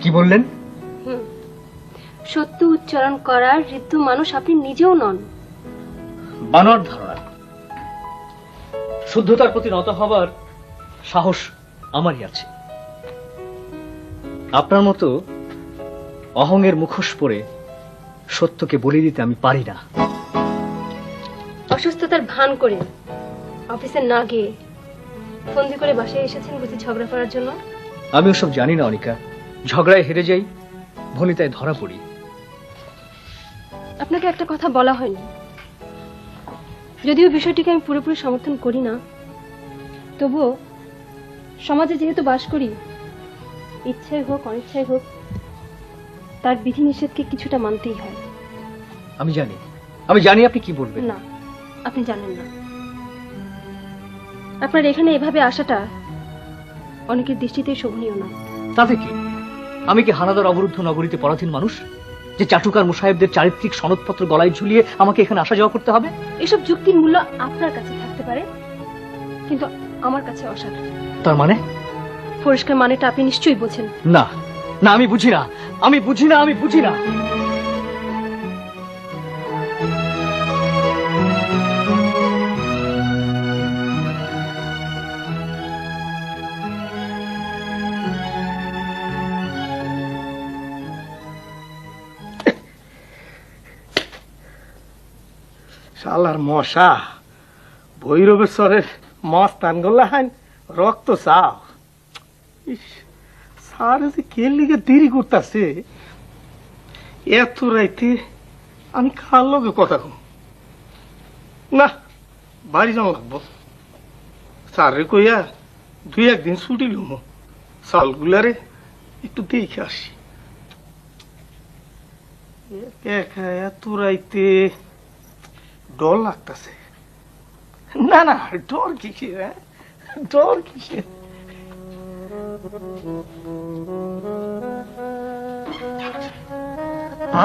কি বললেন? সত্য উচ্চারণ করার ঋতু মানুষ আপনি নিজেও নন। বানর ধারণা। শুদ্ধতার প্রতি নত হবার সাহস আমারই আছে। আপনার মতো অহংয়ের মুখোশ পরে সত্যকে বলে দিতে আমি পারি না। অসুস্থতার ভান করে অফিসে না গিয়ে ফন্দি করে বাসায় এসেছেন বুঝি ঝগড়া করার জন্য? আমি ওসব জানি না অনিকা। ঝগড়ায় হেরে যাই, ভনিতায় ধরা পড়ি। আপনাকে একটা কথা বলা হয়নি, যদিও বিষয়টিকে আমি পুরোপুরি সমর্থন করি না, তবুও সমাজে যেহেতু বাস করি, ইচ্ছাই হোক অনিচ্ছাই হোক তার বিধিনিষেধকে কিছুটা মানতেই হয়। আমি জানি আপনি কি বলবেন। না, আপনি জানেন না। আপনার এখানে এভাবে আসাটা অনেকের দৃষ্টিতে শোভনীয় না। তাতে কি? আমি কি হানাদার অবরুদ্ধ নগরীতে পরাধীন মানুষ যে চাটুকার মুসাহেবদের চারিত্রিক সনদপত্র গলায় ঝুলিয়ে আমাকে এখানে আসা যাওয়া করতে হবে? এসব যুক্তির মূল্য আপনার কাছে থাকতে পারে, কিন্তু আমার কাছে অসাধারণ। তার মানে? পরিষ্কার মানেটা আপনি নিশ্চয়ই বোঝেন। না না, আমি বুঝি না। শালার মশা ভৈরবেশ্বরের মস্তান গোল্লাহান রক্ত চাও। স্যার যে কে লিগে দেরি করতেছে এত রাইতে, আমি কার লগে কথা কম না, বাড়ি যাওয়া লাগবো। স্যারে কইয়া 2-1 দিন ছুটি লুম, চালগুলারে একটু দেখে আসি। একা এত রাইতে ডর লাগতেছে। না না, ডর কিসের, ডর কিসের?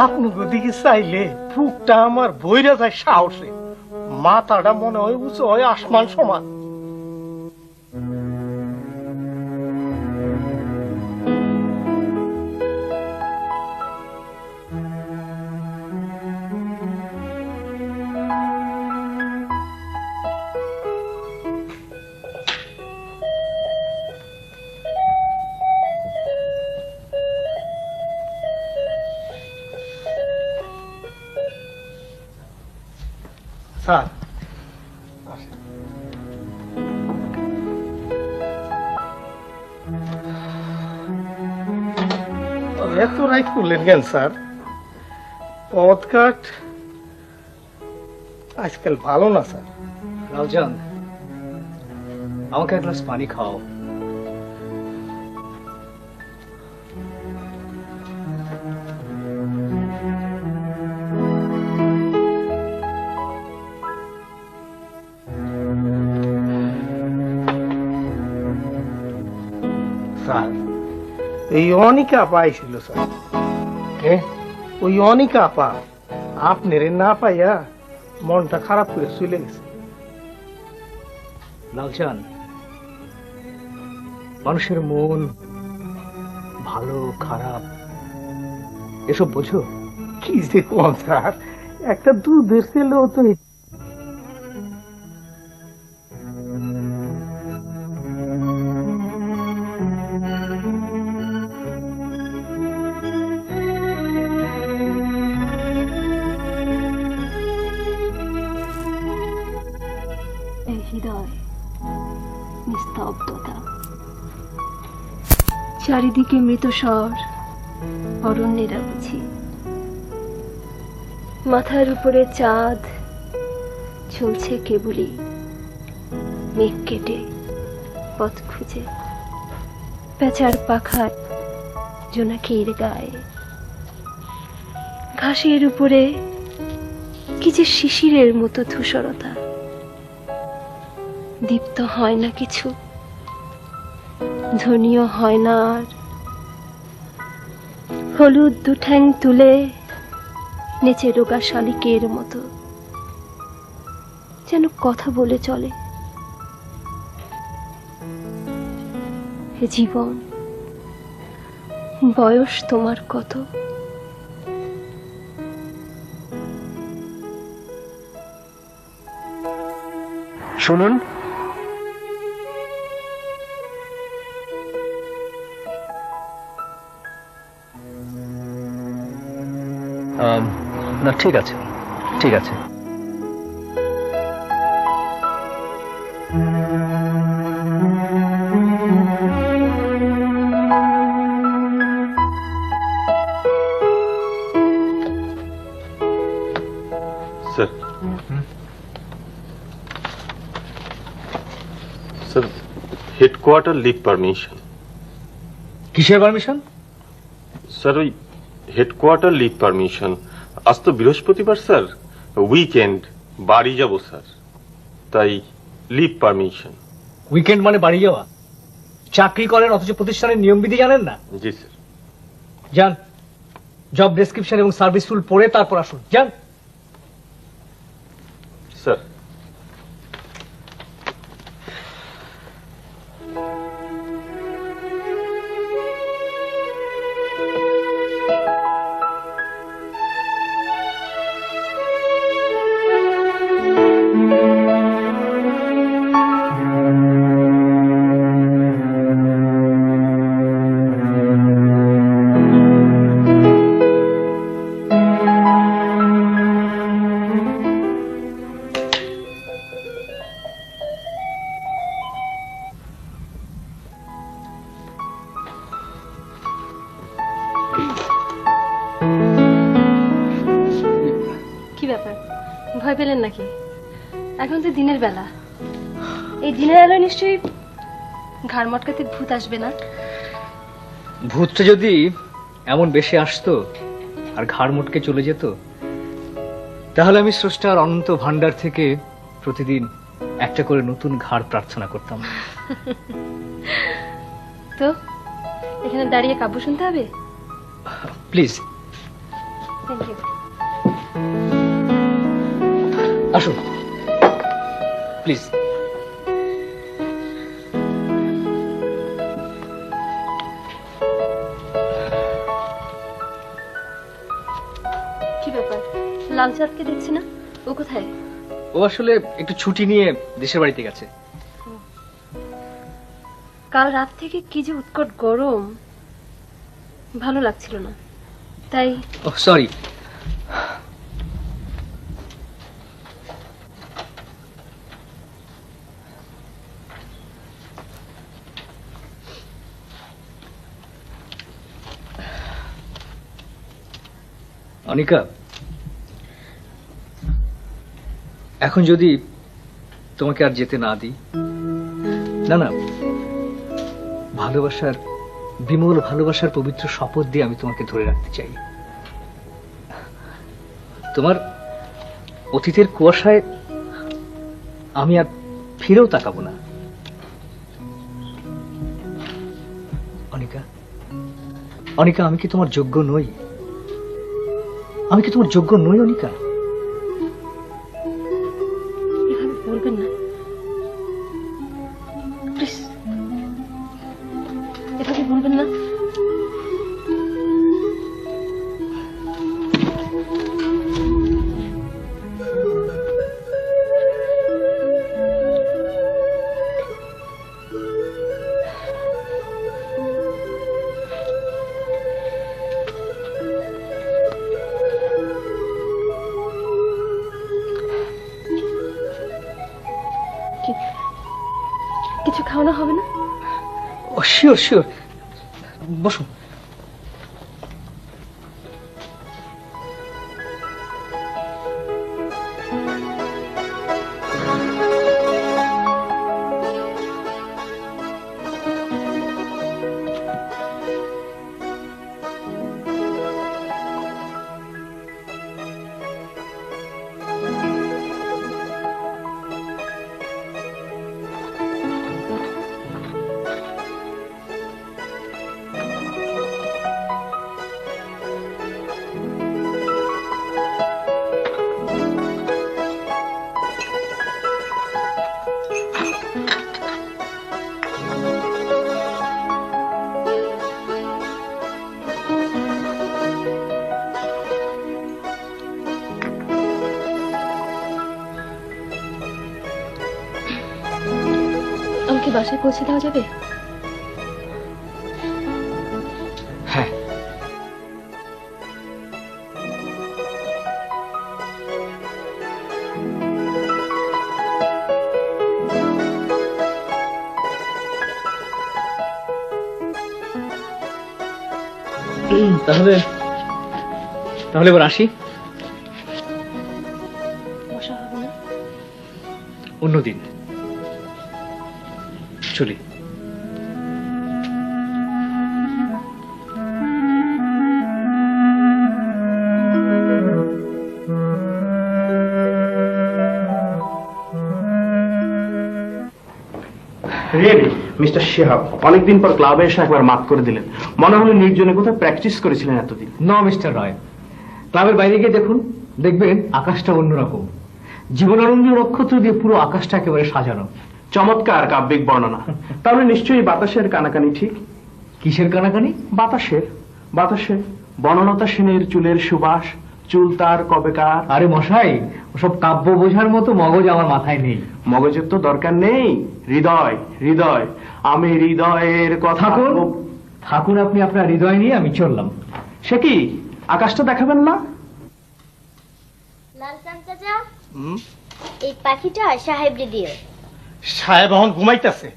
আপনি ওদিকে চাইলে বুকটা আমার বইরা যায় সাহসে, মাথাটা মনে হয় উঁচু হয় আসমান সমান। স্যার এত রাইট করলেন কেন স্যার? পথঘাট আজকাল ভালো না স্যার। লালজান, আমাকে এক গ্লাস পানি খাও। স্যার এই অনিকা আপা আইছিল স্যার। কে? ওই অনিকা আপা আপনারে না পাইয়া মনটা খারাপ করে চলে গেছে। লালজান, মানুষের মন ভালো খারাপ এসব বোঝো? কি যে কোন স্যার, একটা দুধের ছেলেও তো হৃদয় নিস্তব্ধতা, চারিদিকে মৃত স্বর, অরণ্যেরা বুঝি। মাথার উপরে চাঁদ চলছে কেবলই মেঘ কেটে পথ খুঁজে। পেঁচার পাখায় জোনাকির গায়ে, ঘাসের উপরে কি যে শিশিরের মতো ধূসরতা। দীপ্ত হয় না কিছু, ধ্বনিও হয় না আর। হলুদ দুঠ্যাং তুলে নেচে রোগা শালিকের মতো যেন কথা বলে চলে। হে জীবন, বয়স তোমার কত? শুনুন, না ঠিক আছে, ঠিক আছে। Sir, sir headquarter leave permission. কিসের পারমিশন? স্যার ওই হেডকোয়ার্টার লিভ পারমিশন। আজ তো বৃহস্পতিবার স্যার, উইকেন্ড, বাড়ি যাব স্যার, তাই লিভ পারমিশন। উইকেন্ড মানে বাড়ি যাওয়া? চাকরি করেন অথচ প্রতিষ্ঠানের নিয়মবিধি জানেন না? জি স্যার। যান, জব ডেসক্রিপশন এবং সার্ভিস রুল পড়ে তারপর আসুন। যান স্যার। কি ব্যাপার, ভয় পেলেন নাকি? এখন তো দিনের বেলা, এই দিনের আলো নিশ্চয়ই ঘাড় মটকাতে ভূত আসবে না? ভূতটা যদি এমন বেশি আসতো আর ঘাড় মোটকে চলে যেত, তাহলে আমি স্রষ্টার অনন্ত ভান্ডার থেকে প্রতিদিন একটা করে নতুন ঘাড় প্রার্থনা করতাম। তো এখানে দাঁড়িয়ে কাব্য শুনতে হবে? Please thank you. আসুন প্লিজ। কি ব্যাপার, লাল চাঁদকে দেখছি না, ও কোথায়? ও আসলে একটু ছুটি নিয়ে দেশের বাড়িতে গেছে। কাল রাত থেকে কি যে উৎকট গরম, ভালো লাগছিল না, তাই। ও সরি। অনিকা, এখন যদি তোমাকে আর যেতে না দিই, না না, ভালোবাসার, বিমল ভালোবাসার পবিত্র শপথ দিয়ে আমি তোমাকে ধরে রাখতে চাই। তোমার অতীতের কুয়াশায় আমি আর ফিরেও তাকাবো না। অনিকা, অনিকা, আমি কি তোমার যোগ্য নই? আমি কি তোমার যোগ্য নই অনিকা? এভাবে বলবেন না প্লিজ, এভাবে বলবেন না। কিছু খাওয়ানো হবে না? ও শিওর শিওর, বসুন। আমাকে বাসায় পৌঁছে দেওয়া যাবে? হ্যাঁ। তাহলে তাহলে এবার আসি। বসা হবে না? অন্যদিন চলি। রিয়েলি মিস্টার শিহাব অনেকদিন পর ক্লাবে এসে একবার মাফ করে দিলেন। মনে হলো নির্জনে কোথাও প্র্যাকটিস করেছিলেন এতদিন। নো মিস্টার রয়, ক্লাবের বাইরে গিয়ে দেখুন, দেখবেন আকাশটা অন্যরকম। জীবনানন্দ নক্ষত্র দিয়ে পুরো আকাশটা একেবারে সাজানো। চমৎকার কাব্যিক বর্ণনা। তাহলে নিশ্চয়ই বাতাসের কানাকানি ঠিক? কিসের কানাকানি? বাতাসের। বাতাসে বনলতা সেনের চুলের সুবাস, চুল তার কবেকার। আরে মশাই, ওসব কাব্য বোঝার মতো মগজ আমার মাথায় নেই। মগজের তো দরকার নেই, হৃদয় হৃদয়। আমি হৃদয়ের কথা। থাকুন আপনি আপনার হৃদয় নিয়ে, আমি চললাম। সে কি, আকাশটা দেখাবেন না? লালচাঁদ চাচা, এই পাখিটা সাহেবরে দিও। সাহেব এখন ঘুমাইতেছে।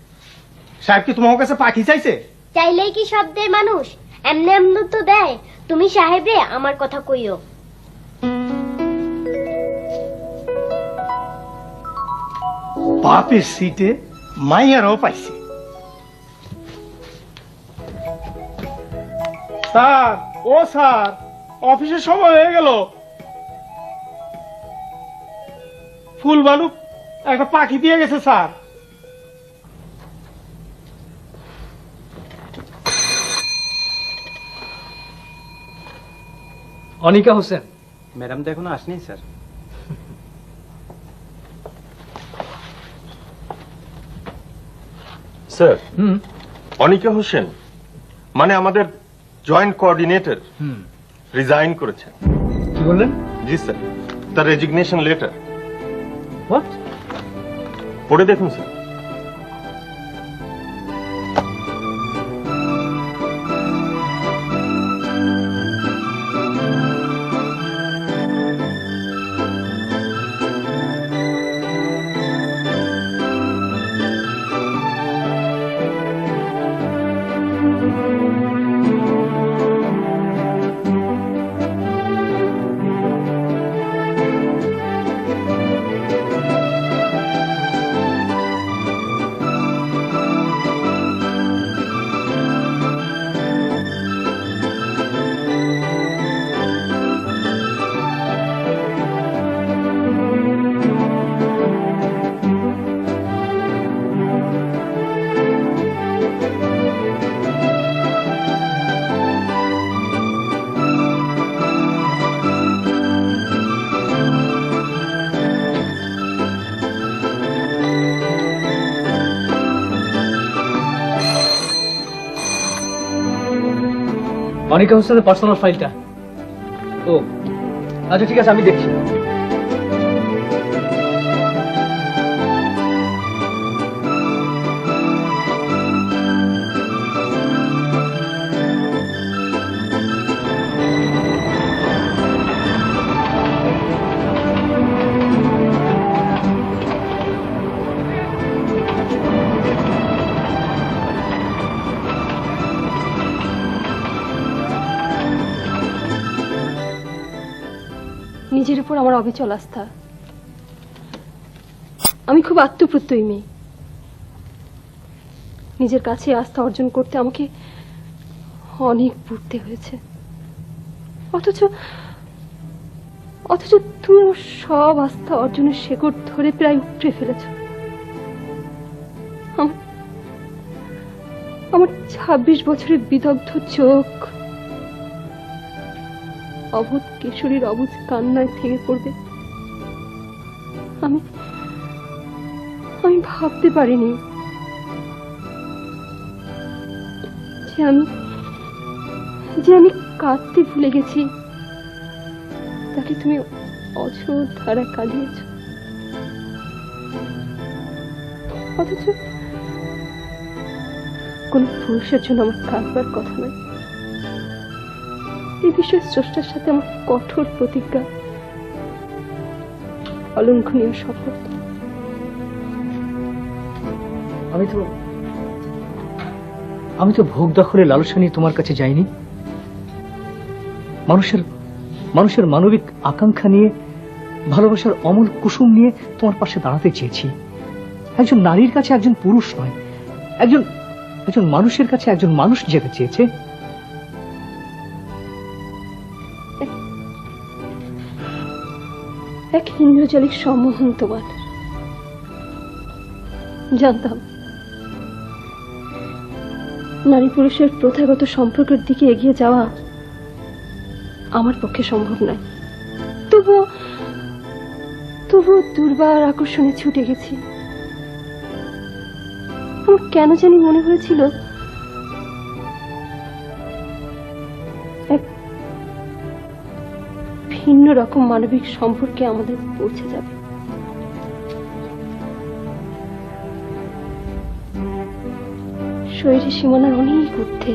সাহেব কি তোমার কাছে পাখি চাইছে? চাইলেই কি সব দেয় মানুষ? এমনি এমনি তো দেয়। তুমি সাহেবরে আমার কথা কইও। বাপের সিটে মাইয়ারও পাইছে। স্যার, ও স্যার, অফিসের সময় হয়ে গেল। ফুলবানু একটা পাখি দিয়ে গেছে স্যার। অনিকা হোসেন ম্যাডাম তো এখনো আসেনি স্যার। স্যার, অনিকা হোসেন মানে আমাদের জয়েন্ট কোঅর্ডিনেটর রিজাইন করেছেন। কি বললেন? জি স্যার, তার রেজিগনেশন লেটার। হোয়াট? পড়ে দেখুন স্যার। অনিকা হোসেনের পার্সোনাল ফাইলটা। ও আচ্ছা, ঠিক আছে, আমি দেখছি। নিজের উপর আমার অবিচল আস্থা। আমি খুব আত্মপ্রত্যয়ী মেয়ে। নিজের কাছে আস্থা অর্জন করতে আমাকে অনেক পড়তে হয়েছে। অথচ অথচ তুমি আমার সব আস্থা অর্জনের শেকড় ধরে প্রায় উপড়ে ফেলেছ। আমার 26 বছরের বিদগ্ধ চোখ অবুধ কিশোরীর অবুধ কান্নায় ভেঙে পড়বে। আমি ভাবতে পারিনি যে আমি কাঁদতে ভুলে গেছি, তাকে তুমি অঝোর ধারা কাঁদিয়েছ। অথচ কোন পুরুষের জন্য আমার কাঁদবার কথা নয়। এই বিষয়ে স্রষ্টার সাথে আমার কঠোর প্রতিজ্ঞা, অলঙ্ঘনীয় শপথ। আমি তো ভোগ দখলের লালসা নিয়ে তোমার কাছে যাইনি। মানুষের মানবিক আকাঙ্ক্ষা নিয়ে, ভালোবাসার অমল কুসুম নিয়ে তোমার পাশে দাঁড়াতে চেয়েছি। একজন নারীর কাছে একজন পুরুষ নয়, একজন মানুষের কাছে একজন মানুষ যেতে চেয়েছে। এক ইন্দ্রজালিক সম্মোহন তোমার। জানতাম নারী পুরুষের প্রথাগত সম্পর্কের দিকে এগিয়ে যাওয়া আমার পক্ষে সম্ভব নয়। তবুও দুর্বার আকর্ষণে ছুটে গেছি। আমার কেন জানি মনে হয়েছিল এক ভিন্ন রকম মানবিক সম্পর্কে আমাদের পৌঁছে যাবে। শরীরে সীমানার অনেক ঊর্ধ্বে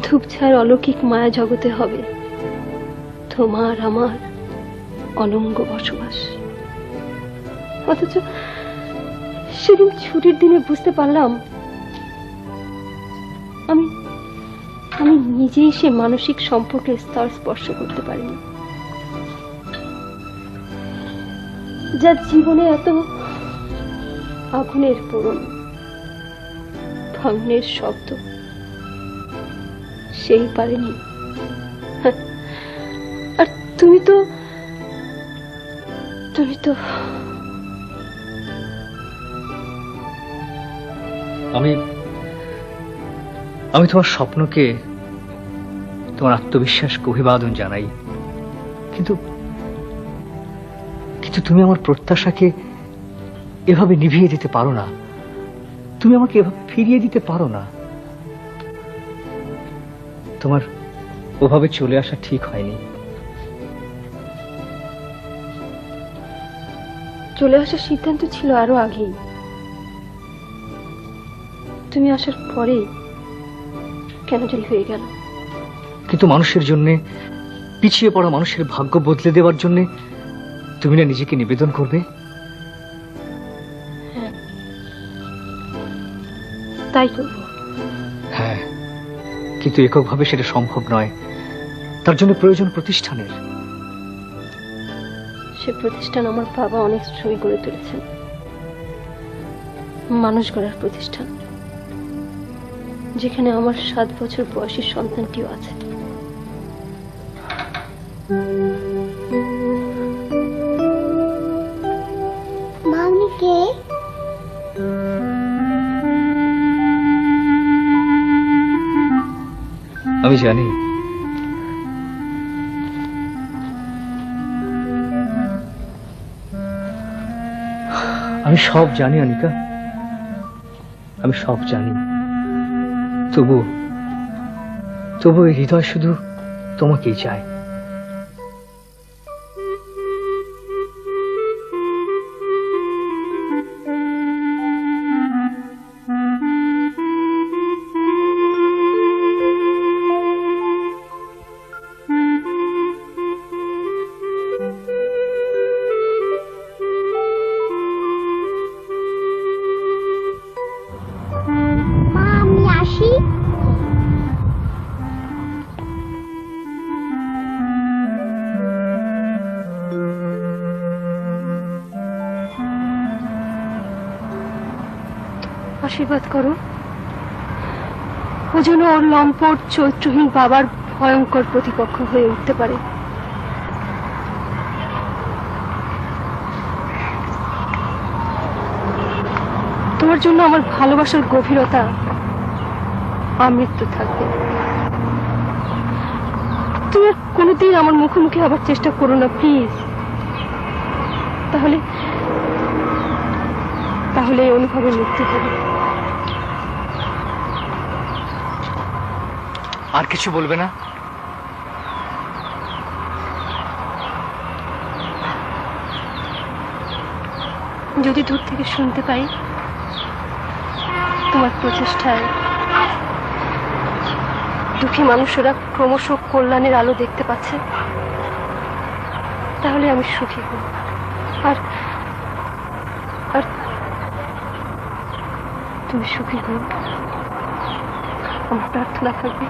ধূপছায়ার অলৌকিক মায়া জগতে হবে তোমার আমার অলঙ্গ বসবাস। অথচ সেদিন ছুটির দিনে বুঝতে পারলাম আমি নিজেই সে মানসিক সম্পর্কের স্তর স্পর্শ করতে পারিনি, যা জীবনে এত আগুনের পূরণ ভাঙনের শব্দ সেই পারেনি। আর তুমি তো আমি তোমার স্বপ্নকে, তোমার আত্মবিশ্বাসকে অভিবাদন জানাই, কিন্তু তুমি আমার প্রত্যাশাকে এভাবে নিভিয়ে দিতে পারো না। তুমি আমাকে এভাবে ফিরিয়ে দিতে পারো না। তোমার ওভাবে চলে আসা ঠিক হয়নি। চলে আসার সিদ্ধান্ত ছিল আরো আগেই। তুমি আসার পরে কেন জানি হয়ে গেল। কিন্তু মানুষের জন্য, পিছিয়ে পড়া মানুষের ভাগ্য বদলে দেওয়ার জন্য তুমি না নিজেকে নিবেদন করবে? হ্যাঁ, তাই করব। হ্যাঁ, কিন্তু এককভাবে সেটা সম্ভব নয়। তার জন্য প্রয়োজন প্রতিষ্ঠানের। সে প্রতিষ্ঠান আমার বাবা অনেক শ্রমে গড়ে তুলেছেন। মানুষ গড়ার প্রতিষ্ঠান, যেখানে আমার 7 বছর বয়সী সন্তানটিও আছে। মামনি কে? আমি জানি। আমি সব জানি অনিকা, আমি সব জানি। তবু এই হৃদয় শুধু তোমাকেই চায়। মা আমি আসি। আশীর্বাদ করো, ও যেন ওর লম্পট চরিত্রহীন বাবার ভয়ঙ্কর প্রতিপক্ষ হয়ে উঠতে পারে। তোমার জন্য আমার ভালোবাসার গভীরতা আমৃত্যু থাকবে। তুমি আর কোনোদিন আমার মুখোমুখি হবার চেষ্টা করো না প্লিজ। তাহলে এই অনুভবের মৃত্যু হবে। আর কিছু বলবে না? যদি দূর থেকে শুনতে পাই তোমার প্রচেষ্টায় দুঃখী মানুষেরা ক্রমশ কল্যাণের আলো দেখতে পাচ্ছে, তাহলে আমি সুখী হব। আর তুমি সুখী হও, আমার প্রার্থনা থাকবে।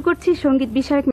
করছি সঙ্গীত বিষয়ক